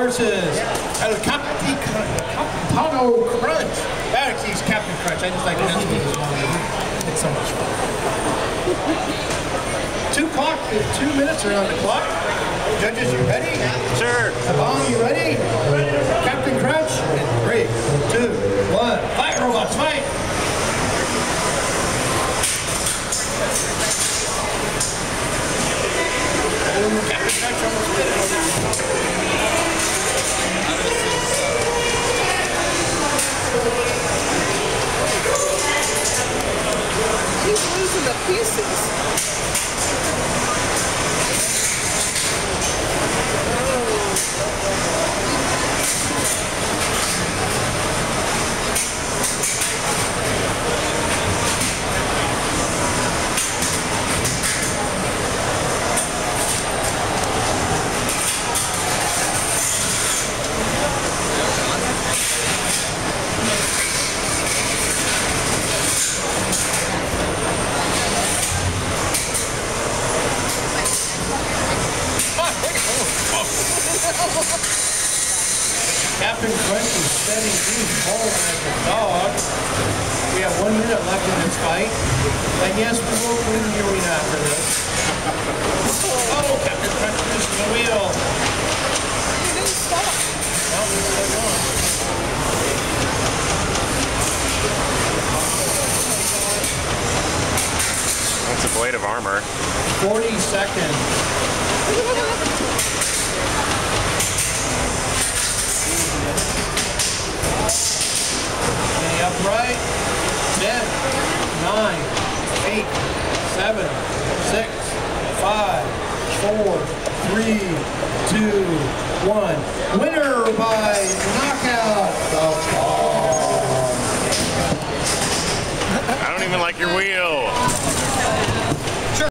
versus El Capitano Crunch. He's Captain Crunch. I just like pronouncing his name. It's so much fun. 2 minutes are on the clock. Judges, you ready? Sure. Savon, you ready? Captain Crunch. 3, 2, 1. Fight, robots, fight! Captain Crunch almost did it. He's losing the pieces. Captain Crunch is setting these home as a dog. We have 1 minute left in this fight. And yes, we will win the arena after this. Oh, Captain Crunch missed the wheel. He didn't stop. No, he's still going. That's a blade of armor. 40 seconds. In the upright. 10, 9, 8, 7, 6, 5, 4, 3, 2, 1. Winner by knockout. I don't even like your wheel.